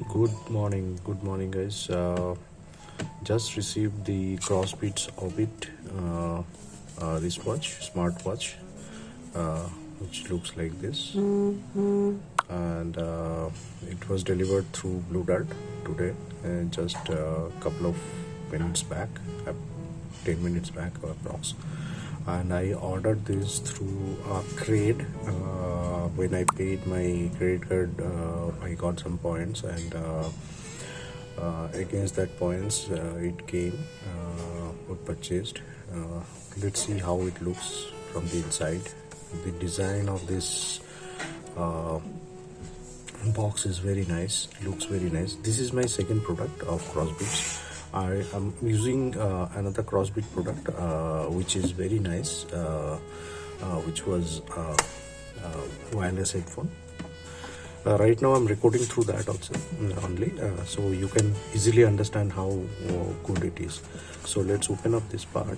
Good morning, guys. Just received the Crossbeats Orbit wristwatch, smartwatch, uh, which looks like this, and it was delivered through Blue Dart today, just a couple of minutes back, 10 minutes back, approx. And I ordered this through Crade. When I paid my credit card, I got some points, and against that points, it came, was purchased. Let's see how it looks from the inside. The design of this uh, box is very nice, looks very nice. This is my second product of Crossbeats. I am using another Crossbeat product which is very nice, which was wireless headphone. Right now I'm recording through that also only, so you can easily understand how good it is. So let's open up this part.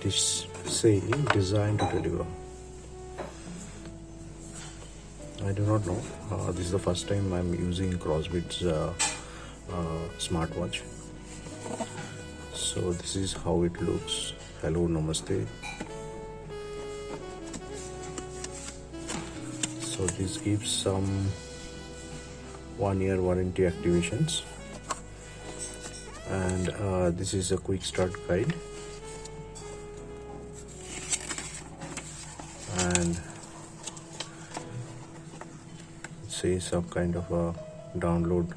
It is saying designed to deliver. I do not know. This is the first time I'm using Crossbeats smartwatch. So this is how it looks. Hello, namaste. So this gives some 1-year warranty activations, and this is a quick start guide, and it says some kind of a download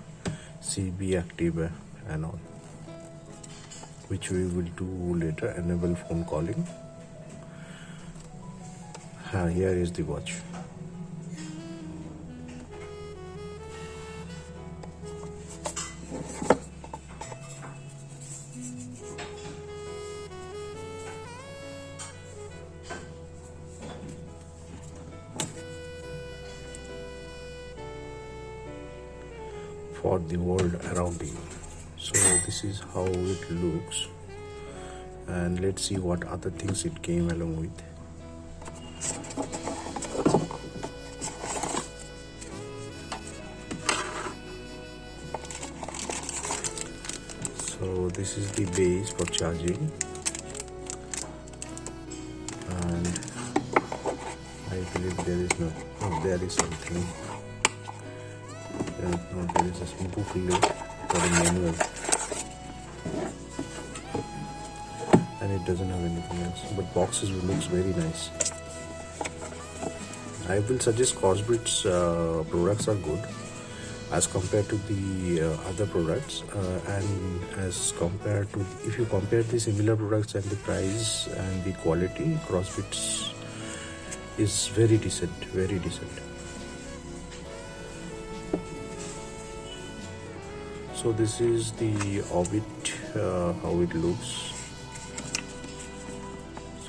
CB active and all, which we will do later. Enable phone calling. Here is the watch. For the world around you. So this is how it looks, and let's see what other things it came along with. So this is the base for charging, and I believe there is there is something. There is a booklet for the manual, and it doesn't have anything else, but boxes looks very nice. I will suggest Crossbeats products are good as compared to the other products, and as compared to, if you compare the similar products and the price and the quality, Crossbeats is very decent, very decent. So this is the Orbit, how it looks.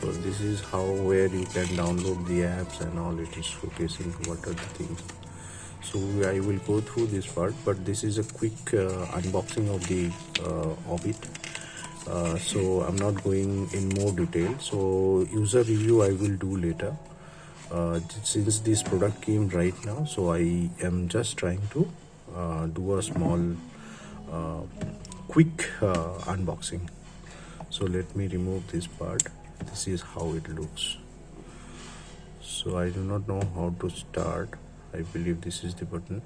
So this is how, where you can download the apps and all. It is showcasing what are the things. So I will go through this part, but this is a quick unboxing of the Orbit. So I'm not going in more detail. So user review I will do later. Since this product came right now, so I am just trying to do a small quick unboxing. So let me remove this part. This is how it looks. So I do not know how to start. I believe this is the button,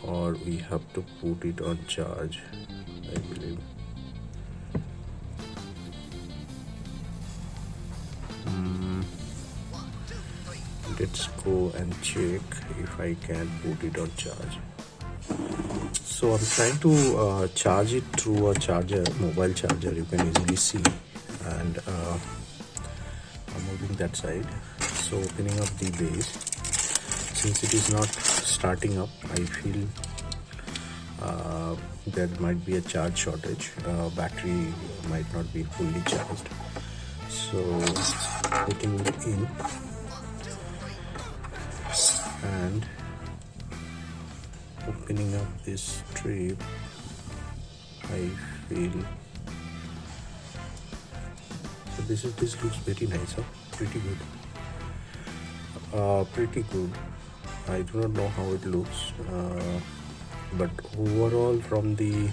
or we have to put it on charge, I believe. Let's go and check if I can put it on charge. So I'm trying to charge it through a charger, mobile charger, you can easily see, and I'm moving that side. So opening up the base. Since it is not starting up, I feel there might be a charge shortage. Battery might not be fully charged. So putting it in, and opening up this strip, I feel. So this looks very nice, huh? Pretty good. Pretty good. I do not know how it looks, but overall, from the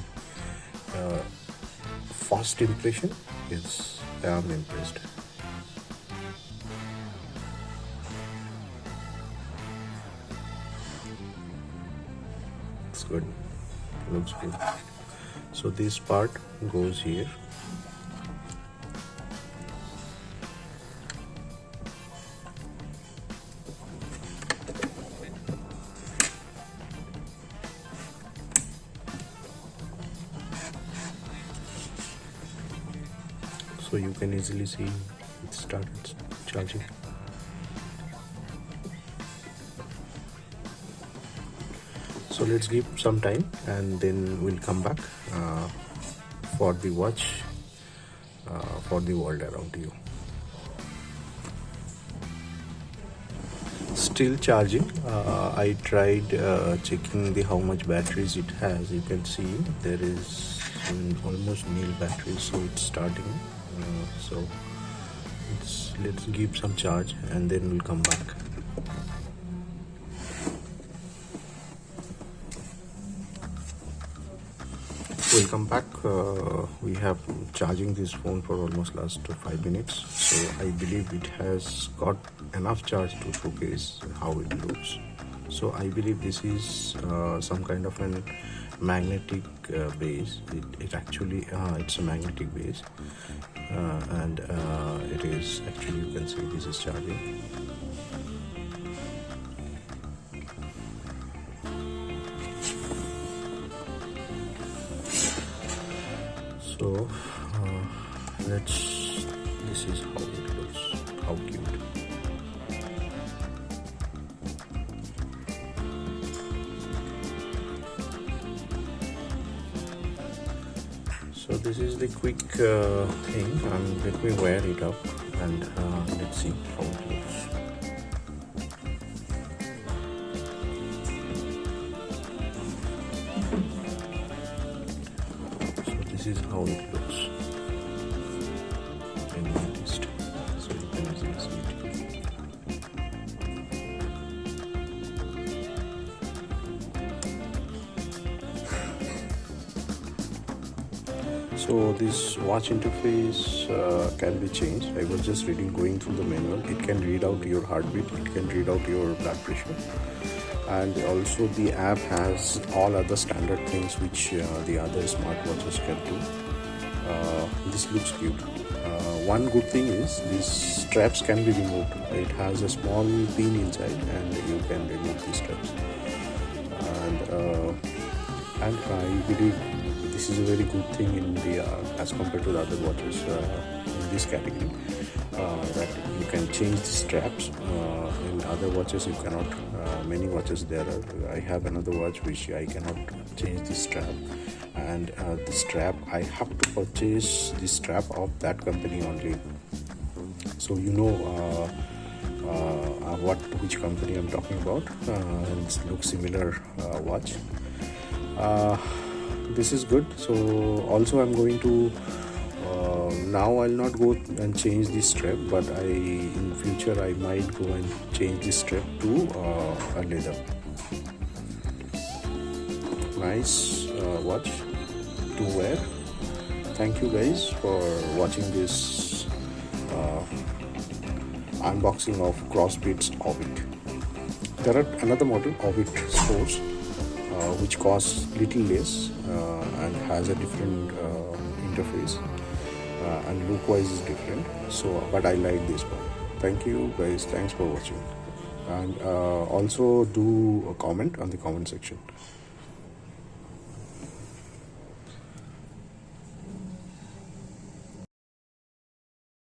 first impression, I am impressed. It's good. Looks good. So this part goes here. So you can easily see it started charging. So let's give some time and then we'll come back for the watch for the world around you. Still charging. I tried checking how much batteries it has. You can see there is almost nil battery, so it's starting. So let's give some charge and then we'll come back. Welcome back. We have charging this phone for almost last 5 minutes, so I believe it has got enough charge to showcase how it looks. So I believe this is some kind of an magnetic base. It actually it's a magnetic base, and it is actually, you can see this is charging. So this is how it looks. How cute. So this is the quick thing, and let me wear it up and let's see how it looks. This is how it looks in my list, so you can easily see it. So this watch interface can be changed. I was just going through the manual. It can read out your heartbeat, it can read out your blood pressure, and also the app has all other standard things which the other smartwatches can do. This looks cute. One good thing is these straps can be removed. It has a small pin inside and you can remove these straps, and I believe this is a very good thing in the as compared to the other watches in this category, that you can change the straps. In other watches you cannot. Many watches there are. I have another watch which I cannot change the strap, and the strap I have to purchase the strap of that company only. So you know which company I'm talking about, and it looks similar watch. This is good. So also I'm going to now I'll not go and change the strap, but in future I might go and change the strap to a leather. Nice watch to wear. Thank you guys for watching this unboxing of Crossbeats Orbit. There are another model, Orbit Sports, which costs little less and has a different interface, and look wise is different. So but I like this one. Thank you guys, thanks for watching, and also do a comment on the comment section.